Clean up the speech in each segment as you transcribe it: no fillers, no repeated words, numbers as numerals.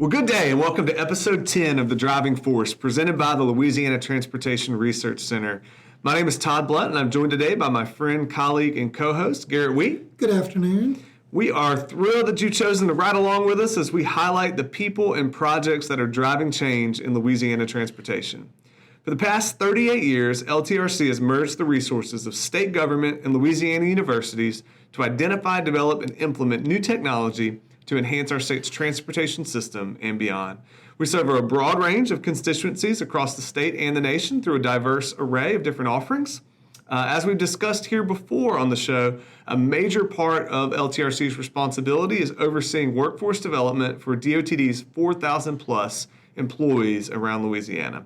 Well, good day and welcome to episode 10 of The Driving Force, presented by the Louisiana Transportation Research Center. My name is Todd Blunt, and I'm joined today by my friend, colleague, and co-host, Garrett Wheat. Good afternoon. We are thrilled that you've chosen to ride along with us as we highlight the people and projects that are driving change in Louisiana transportation. For the past 38 years, LTRC has merged the resources of state government and Louisiana universities to identify, develop, and implement new technology to enhance our state's transportation system and beyond. We serve a broad range of constituencies across the state and the nation through a diverse array of different offerings. As we've discussed here before on the show, a major part of LTRC's responsibility is overseeing workforce development for DOTD's 4,000 plus employees around Louisiana.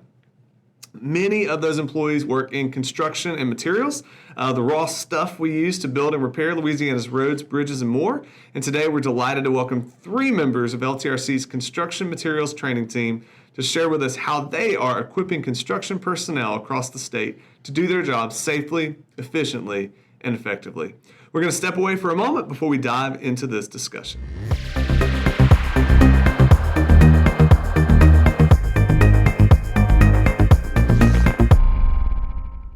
Many of those employees work in construction and materials, the raw stuff we use to build and repair Louisiana's roads, bridges, and more. And today we're delighted to welcome 3 members of LTRC's construction materials training team to share with us how they are equipping construction personnel across the state to do their jobs safely, efficiently, and effectively. We're going to step away for a moment before we dive into this discussion.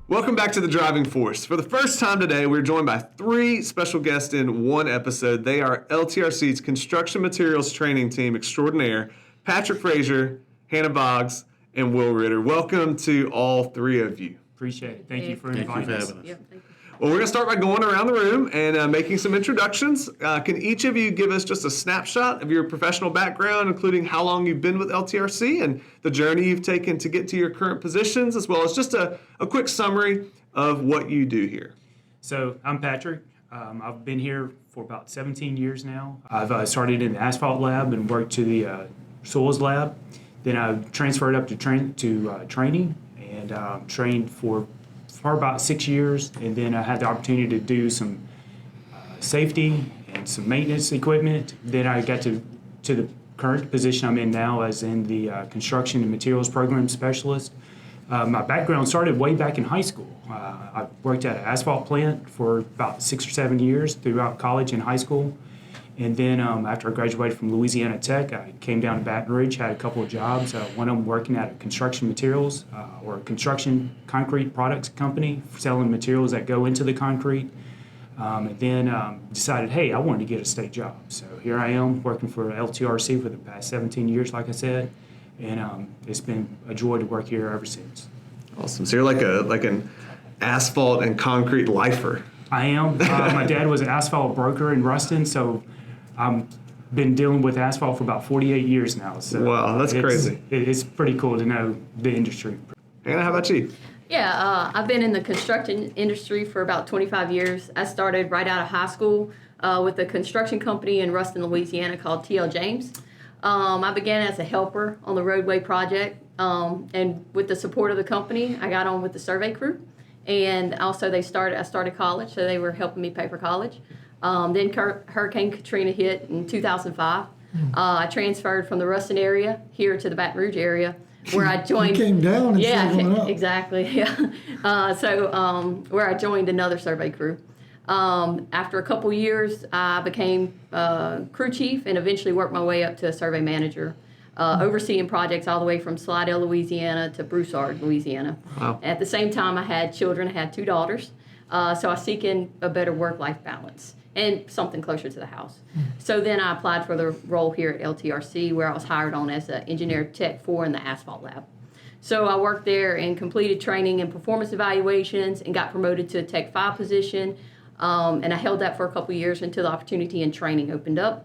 Welcome back to The Driving Force. For the first time today, we're joined by 3 special guests in one episode. They are LTRC's construction materials training team extraordinaire, Patrick Frazier, Hannah Boggs, and Will Ritter. Welcome to all 3 of you. Appreciate it. Thank you for inviting us. Yeah, thank you. Well, we're going to start by going around the room and making some introductions. Can each of you give us just a snapshot of your professional background, including how long you've been with LTRC and the journey you've taken to get to your current positions, as well as just a quick summary of what you do here? So I'm Patrick. I've been here for about 17 years now. I've started in the asphalt lab and worked to the soils lab. Then I transferred up to training and trained for about 6 years, and then I had the opportunity to do some safety and some maintenance equipment. Then I got to the current position I'm in now as in the construction and materials program specialist. My background started way back in high school. I worked at an asphalt plant for about 6 or 7 years throughout college and high school. And then after I graduated from Louisiana Tech, I came down to Baton Rouge, had a couple of jobs. One of them working at a construction materials or a construction concrete products company, selling materials that go into the concrete. And then decided, hey, I wanted to get a state job. So here I am working for LTRC for the past 17 years, like I said. And it's been a joy to work here ever since. Awesome. So you're like an asphalt and concrete lifer. I am. My dad was an asphalt broker in Ruston, so I've been dealing with asphalt for about 48 years now. So wow, that's crazy. It's pretty cool to know the industry. Hannah, how about you? Yeah, I've been in the construction industry for about 25 years. I started right out of high school with a construction company in Ruston, Louisiana called T.L. James. I began as a helper on the roadway project, and with the support of the company, I got on with the survey crew. And also I started college, so they were helping me pay for college. Then Hurricane Katrina hit in 2005. I transferred from the Ruston area here to the Baton Rouge area, where I joined. You came down instead of going up. Exactly. Yeah. Where I joined another survey crew. After a couple years, I became crew chief and eventually worked my way up to a survey manager, overseeing projects all the way from Slidell, Louisiana to Broussard, Louisiana. Wow. At the same time, I had children. I had 2 daughters, so I was seeking a better work-life balance and something closer to the house. So then I applied for the role here at LTRC, where I was hired on as an engineer tech 4 in the asphalt lab. So I worked there and completed training and performance evaluations and got promoted to a tech 5 position, and I held that for a couple years until the opportunity in training opened up.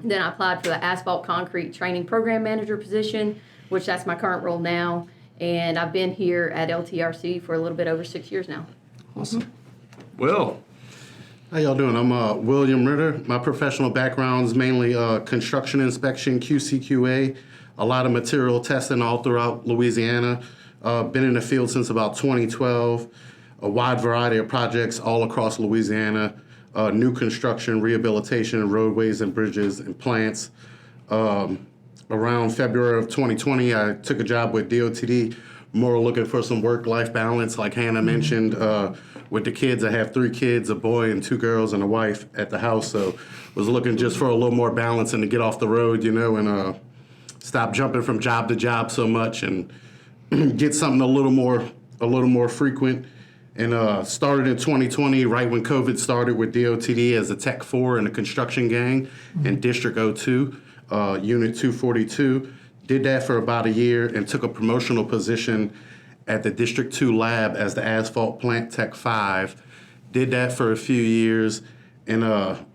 Then I applied for the asphalt concrete training program manager position, which that's my current role now, and I've been here at LTRC for a little bit over 6 years now. Awesome. Will. How y'all doing? I'm William Ritter. My professional background is mainly construction inspection, QCQA, a lot of material testing all throughout Louisiana. Been in the field since about 2012. A wide variety of projects all across Louisiana. New construction, rehabilitation, roadways and bridges and plants. Around February of 2020, I took a job with DOTD, more looking for some work-life balance, like Hannah mentioned. With the kids, I have 3 kids, a boy and 2 girls and a wife at the house, so was looking just for a little more balance and to get off the road, and stop jumping from job to job so much and get something a little more frequent. And started in 2020, right when COVID started, with DOTD as a Tech 4 in a construction gang in District 02, Unit 242. Did that for about a year and took a promotional position at the District 2 lab as the Asphalt Plant Tech 5. Did that for a few years and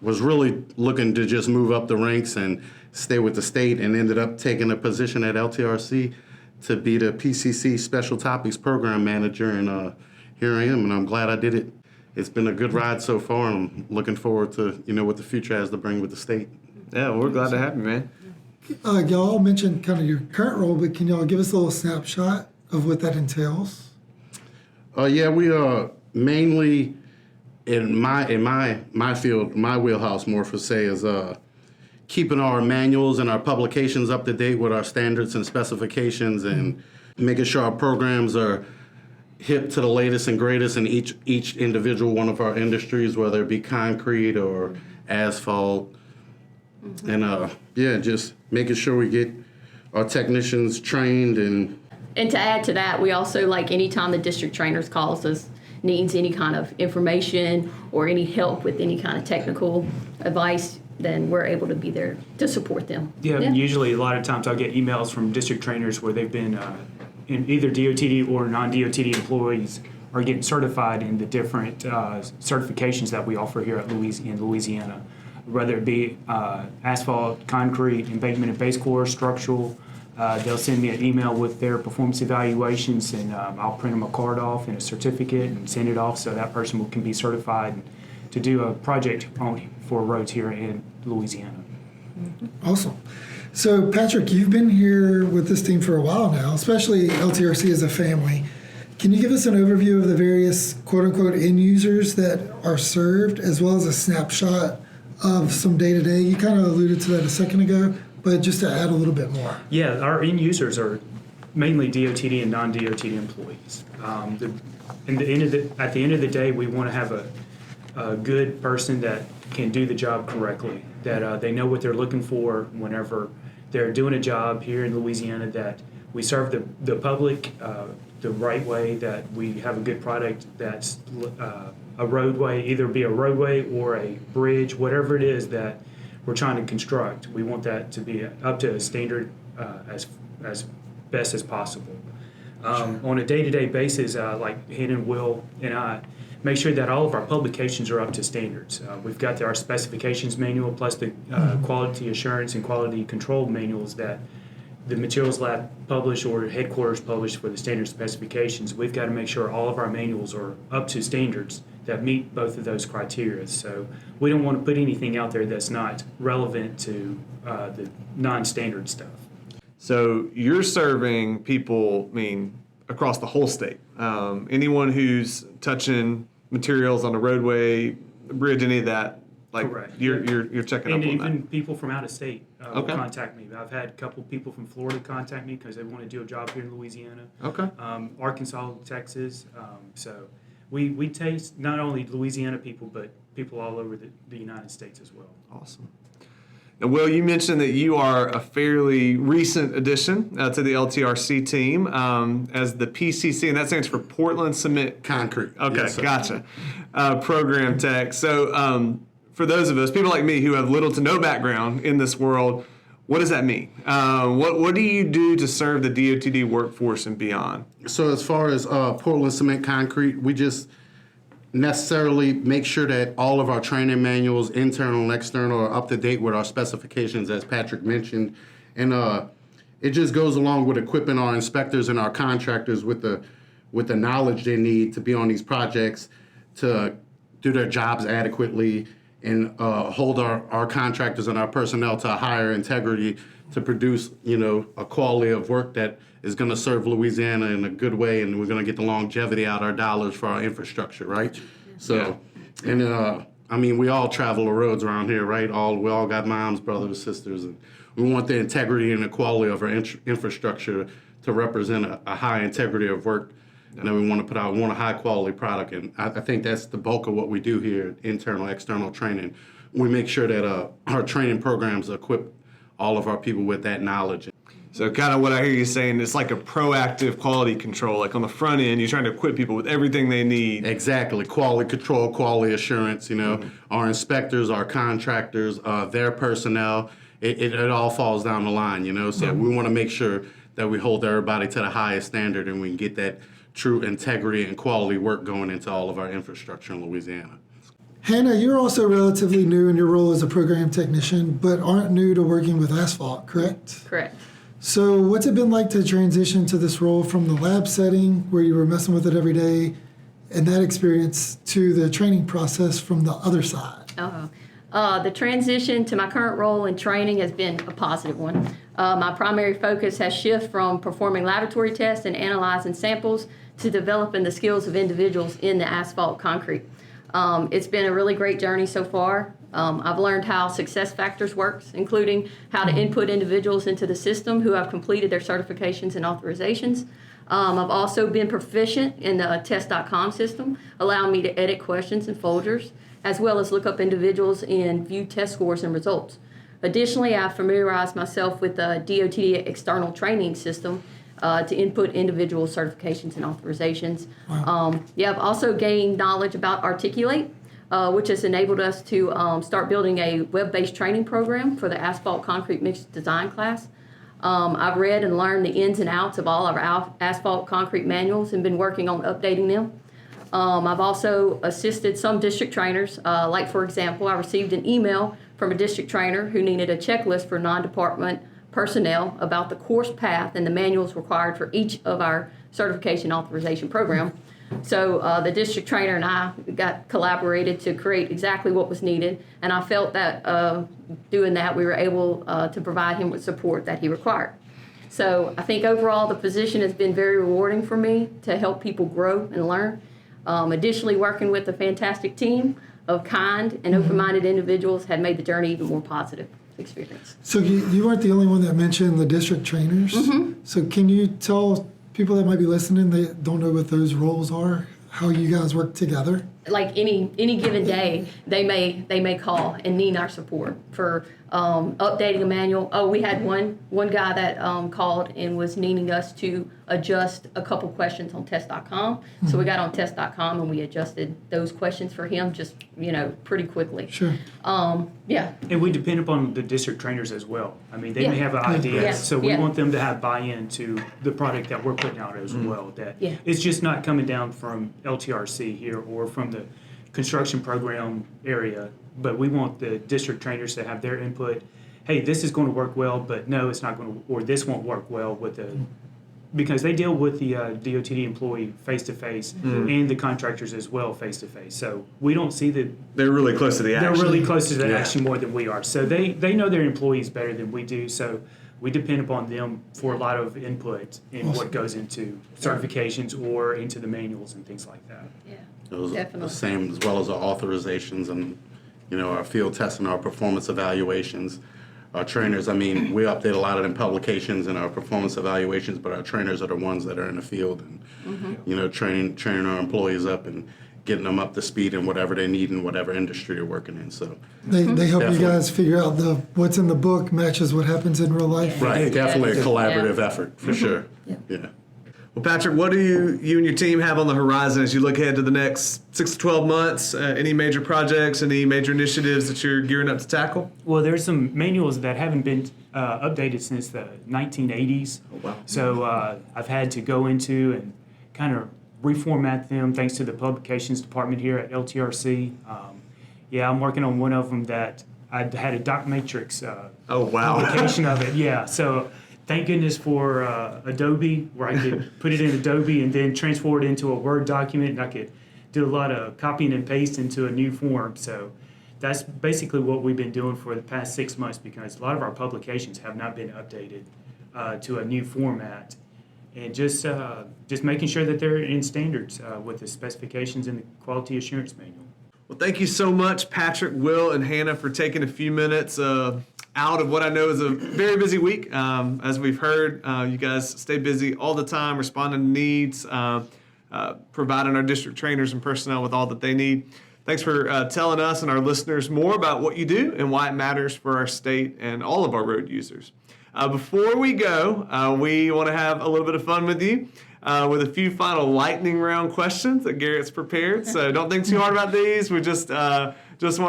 was really looking to just move up the ranks and stay with the state, and ended up taking a position at LTRC to be the PCC Special Topics Program Manager. And here I am, and I'm glad I did it. It's been a good ride so far, and I'm looking forward to, what the future has to bring with the state. Yeah, we're glad to have you, man. Y'all mentioned kind of your current role, but can y'all give us a little snapshot of what that entails? Yeah, we are mainly in my field, my wheelhouse, more for say, is keeping our manuals and our publications up to date with our standards and specifications, and making sure our programs are hip to the latest and greatest in each individual one of our industries, whether it be concrete or asphalt. And just making sure we get our technicians trained. And to add to that, we also, like, anytime the district trainers calls us, needs any kind of information or any help with any kind of technical advice, then we're able to be there to support them. Yeah, usually a lot of times I'll get emails from district trainers where they've been in either DOTD or non-DOTD employees are getting certified in the different certifications that we offer here in Louisiana, whether it be asphalt, concrete, embankment and base course, structural. They'll send me an email with their performance evaluations, and I'll print them a card off and a certificate and send it off so that person can be certified to do a project for roads here in Louisiana. Awesome. So, Patrick, you've been here with this team for a while now, especially LTRC as a family. Can you give us an overview of the various quote-unquote end users that are served, as well as a snapshot of some day-to-day? You kind of alluded to that a second ago, but just to add a little bit more. Yeah, our end users are mainly DOTD and non-DOTD employees. At the end of the day, we want to have a good person that can do the job correctly, that they know what they're looking for whenever they're doing a job here in Louisiana, that we serve the public the right way, that we have a good product that's a roadway, either be a roadway or a bridge, whatever it is that we're trying to construct. We want that to be up to a standard as best as possible. On a day-to-day basis, like Hayden, Will, and I make sure that all of our publications are up to standards. We've got our specifications manual plus the quality assurance and quality control manuals that the materials lab publish or headquarters publish for the standard specifications. We've got to make sure all of our manuals are up to standards that meet both of those criteria. So we don't want to put anything out there that's not relevant to the non-standard stuff. So you're serving people, across the whole state. Anyone who's touching materials on the roadway, bridge, any of that, Correct. You're checking up on that. And even people from out of state will Okay. contact me. I've had a couple people from Florida contact me because they want to do a job here in Louisiana. Okay. Arkansas, Texas. So we taste not only Louisiana people, but people all over the United States as well. Awesome. Now, Will, you mentioned that you are a fairly recent addition to the LTRC team as the PCC, and that stands for Portland Cement Concrete. Okay, Yes, sir. gotcha. Program tech. So for those of us, people like me who have little to no background in this world, what does that mean? What do you do to serve the DOTD workforce and beyond? So as far as Portland Cement Concrete, we just necessarily make sure that all of our training manuals, internal and external, are up to date with our specifications, as Patrick mentioned. And it just goes along with equipping our inspectors and our contractors with the knowledge they need to be on these projects, to do their jobs adequately, and hold our contractors and our personnel to a higher integrity to produce, a quality of work that is going to serve Louisiana in a good way, and we're going to get the longevity out of our dollars for our infrastructure, right? So, and we all travel the roads around here, right? We all got moms, brothers, sisters, and we want the integrity and the quality of our infrastructure to represent a high integrity of work. And then we want to put out, a high quality product. And I think that's the bulk of what we do here, internal, external training. We make sure that our training programs equip all of our people with that knowledge. So kind of what I hear you saying, it's like a proactive quality control. Like on the front end, you're trying to equip people with everything they need. Exactly. Quality control, quality assurance, our inspectors, our contractors, their personnel, it all falls down the line, So we want to make sure that we hold everybody to the highest standard and we can get that true integrity and quality work going into all of our infrastructure in Louisiana. Hannah, you're also relatively new in your role as a program technician, but aren't new to working with asphalt, correct? Correct. So what's it been like to transition to this role from the lab setting where you were messing with it every day and that experience to the training process from the other side? The transition to my current role in training has been a positive one. My primary focus has shifted from performing laboratory tests and analyzing samples to developing the skills of individuals in the asphalt concrete. It's been a really great journey so far. I've learned how success factors works, including how to input individuals into the system who have completed their certifications and authorizations. I've also been proficient in the test.com system, allowing me to edit questions and folders, as well as look up individuals and view test scores and results. Additionally, I've familiarized myself with the DOT external training system to input individual certifications and authorizations. Wow. I've also gained knowledge about Articulate, which has enabled us to start building a web-based training program for the asphalt concrete mixed design class. I've read and learned the ins and outs of all of our asphalt concrete manuals and been working on updating them. I've also assisted some district trainers, like for example, I received an email from a district trainer who needed a checklist for non-department personnel about the course path and the manuals required for each of our certification authorization program. So the district trainer and I collaborated to create exactly what was needed, and I felt that doing that we were able to provide him with support that he required. So I think overall the position has been very rewarding for me to help people grow and learn. Additionally, working with a fantastic team of kind and open-minded individuals had made the journey even more positive experience. So you weren't the only one that mentioned the district trainers. So can you tell people that might be listening that don't know what those roles are, how you guys work together? Like any given day, they may call and need our support for updating a manual. Oh, we had one guy that called and was needing us to adjust a couple questions on test.com. So we got on test.com and we adjusted those questions for him just pretty quickly. Sure. And we depend upon the district trainers as well. I mean, they may have an idea, Yeah. so we Yeah. want them to have buy-in to the product that we're putting out as well. That it's just not coming down from LTRC here or from the construction program area, but we want the district trainers to have their input. Hey, this is going to work well, but no, it's not going to, or this won't work well with the, because they deal with the DOT employee face-to-face and the contractors as well face-to-face. So we don't see that. They're really close to the action. They're really close to that action more than we are. So they know their employees better than we do. So we depend upon them for a lot of input in what goes into certifications or into the manuals and things like that. Yeah, Those definitely. the same as well as our authorizations and our field tests and our performance evaluations. Our trainers, I mean, we update a lot of them publications and our performance evaluations, but our trainers are the ones that are in the field and training our employees up and getting them up to speed in whatever they need in whatever industry they're working in. So They help Definitely. you guys figure out what's in the book matches what happens in real life. right, definitely a Yeah. collaborative effort for sure. Yeah. Well, Patrick, what do you and your team have on the horizon as you look ahead to the next 6 to 12 months? Any major projects, any major initiatives that you're gearing up to tackle? Well, there's some manuals that haven't been updated since the 1980s. Oh, wow. So I've had to go into and kind of reformat them thanks to the publications department here at LTRC. I'm working on one of them that I had a doc matrix Oh, wow. publication of it. Yeah, so thank goodness for Adobe, where I could put it in Adobe and then transfer it into a Word document, and I could do a lot of copying and paste into a new form. So that's basically what we've been doing for the past 6 months, because a lot of our publications have not been updated to a new format, and just making sure that they're in standards with the specifications in the quality assurance manual. Well, thank you so much, Patrick, Will, and Hannah, for taking a few minutes out of what I know is a very busy week. As we've heard, you guys stay busy all the time, responding to needs, providing our district trainers and personnel with all that they need. Thanks for telling us and our listeners more about what you do and why it matters for our state and all of our road users. Before we go, we want to have a little bit of fun with you with a few final lightning round questions that Garrett's prepared. So don't think too hard about these. We just want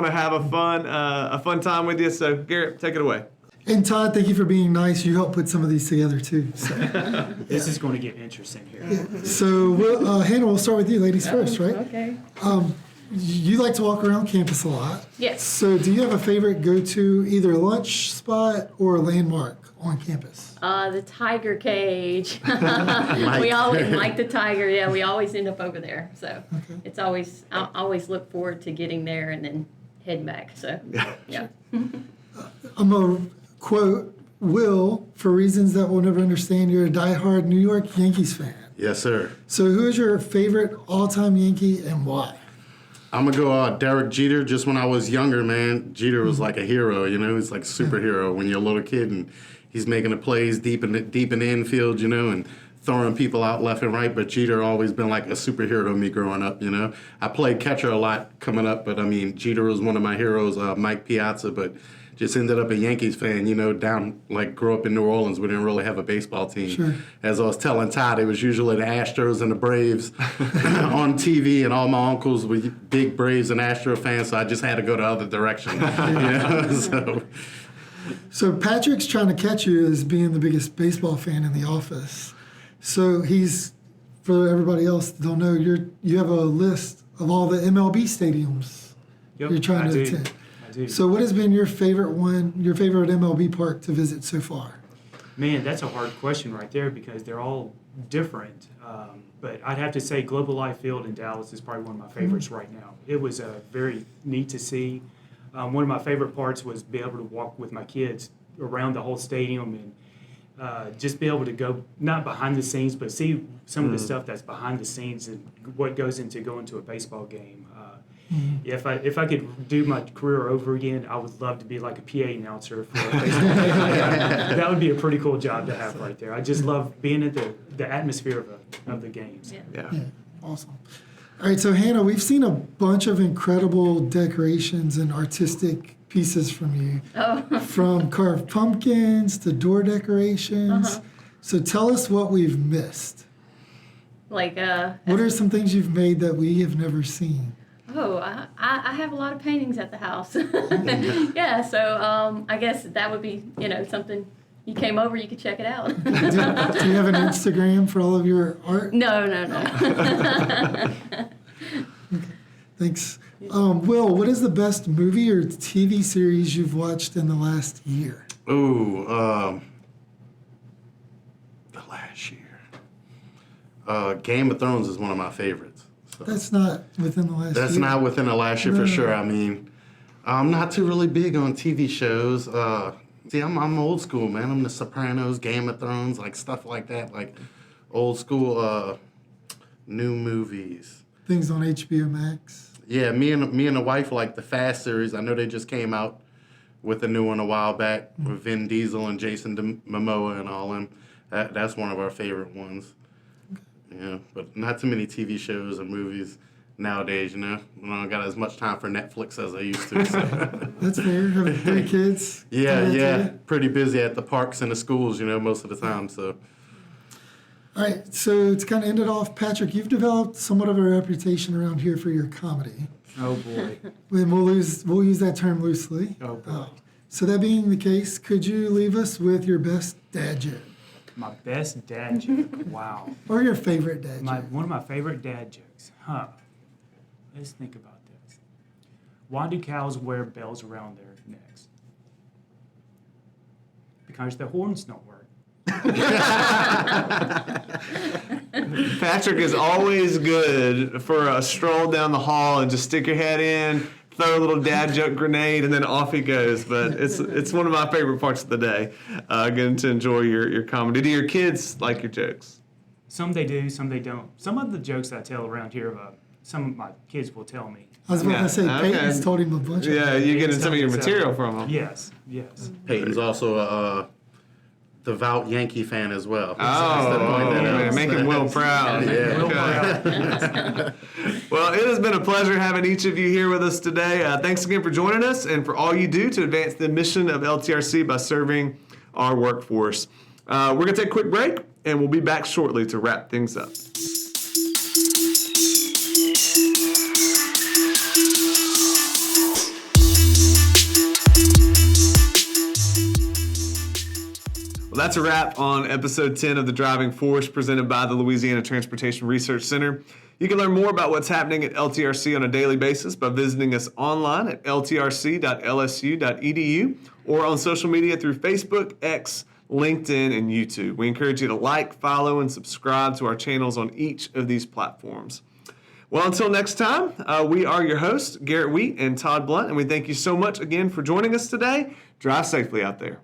to have a fun time with you. So Garrett, take it away. And Todd, thank you for being nice. You helped put some of these together too. So, This is going to get interesting here. so Hannah, we'll start with you, ladies first, right? Okay. You like to walk around campus a lot. Yes. So do you have a favorite go-to either lunch spot or landmark on campus? The tiger cage. We always like the tiger. Yeah, we always end up over there. So it's always, I always look forward to getting there and then heading back. So yeah. I'm a quote, Will, for reasons that we'll never understand, you're a diehard New York Yankees fan. Yes, sir. So who is your favorite all-time Yankee and why? I'm going to go Derek Jeter. Just when I was younger, man, Jeter was like a hero, you know? He's like a superhero when you're a little kid and he's making the plays deep in the infield, you know, and throwing people out left and right. But Jeter always been like a superhero to me growing up, you know? I played catcher a lot coming up, but I mean, Jeter was one of my heroes, Mike Piazza, but just ended up a Yankees fan, you know, grew up in New Orleans. We didn't really have a baseball team. Sure. As I was telling Todd, it was usually the Astros and the Braves on TV, and all my uncles were big Braves and Astro fans, so I just had to go the other direction. You know? So Patrick's trying to catch you as being the biggest baseball fan in the office. So he's, for everybody else that don't know, you have a list of all the MLB stadiums you're trying to attend. So what has been your favorite MLB park to visit so far? Man, that's a hard question right there because they're all different. But I'd have to say Global Life Field in Dallas is probably one of my favorites right now. It was very neat to see. One of my favorite parts was be able to walk with my kids around the whole stadium and just be able to go, not behind the scenes, but see some of the stuff that's behind the scenes and what goes into going to a baseball game. If I could do my career over again, I would love to be like a PA announcer for a baseball game. That would be a pretty cool job to have right there. I just love being in the atmosphere of the games. Yeah. Awesome. All right, so Hannah, we've seen a bunch of incredible decorations and artistic pieces from you, from carved pumpkins to door decorations. So tell us what we've missed. Like What are some things you've made that we have never seen? Oh, I have a lot of paintings at the house. Yeah, so I guess that would be, something you came over, you could check it out. Do you have an Instagram for all of your art? No. Thanks. Will, what is the best movie or TV series you've watched in the last year? Ooh, the last year. Game of Thrones is one of my favorites. So. That's not within the last year. That's not within the last year for sure. I mean, I'm not too really big on TV shows. See, I'm old school, man. I'm The Sopranos, Game of Thrones, like stuff like that, like old school new movies. Things on HBO Max. Yeah, me and the wife like the Fast series. I know they just came out with a new one a while back with Vin Diesel and Jason Momoa and all them. That's one of our favorite ones. Yeah, but not too many TV shows or movies nowadays, I don't got as much time for Netflix as I used to. So. That's fair. Have 3 kids. Yeah. Pretty busy at the parks and the schools, most of the time. So. All right, so to kind of end it off, Patrick, you've developed somewhat of a reputation around here for your comedy. Oh, boy. And we'll use that term loosely. Oh, boy. So that being the case, could you leave us with your best dad joke? My best dad joke. Wow. Or your favorite dad joke? One of my favorite dad jokes. Let's think about this. Why do cows wear bells around their necks? Because their horns don't work. Patrick is always good for a stroll down the hall and just stick your head in, throw a little dad joke grenade, and then off he goes. But it's one of my favorite parts of the day, getting to enjoy your comedy. Do your kids like your jokes? Some they do, some they don't. Some of the jokes I tell around here, some of my kids will tell me. I was about to say, Peyton's told him a bunch of Yeah, you getting some of your material from them. Yes. Peyton's also devout Yankee fan as well. Oh, man, making Will proud. Yeah. Will Ritter. Well, it has been a pleasure having each of you here with us today. Thanks again for joining us and for all you do to advance the mission of LTRC by serving our workforce. We're going to take a quick break, and we'll be back shortly to wrap things up. Well, that's a wrap on episode 10 of The Driving Force presented by the Louisiana Transportation Research Center. You can learn more about what's happening at LTRC on a daily basis by visiting us online at ltrc.lsu.edu or on social media through Facebook, X, LinkedIn, and YouTube. We encourage you to like, follow, and subscribe to our channels on each of these platforms. Well, until next time, we are your hosts, Garrett Wheat and Todd Blunt, and we thank you so much again for joining us today. Drive safely out there.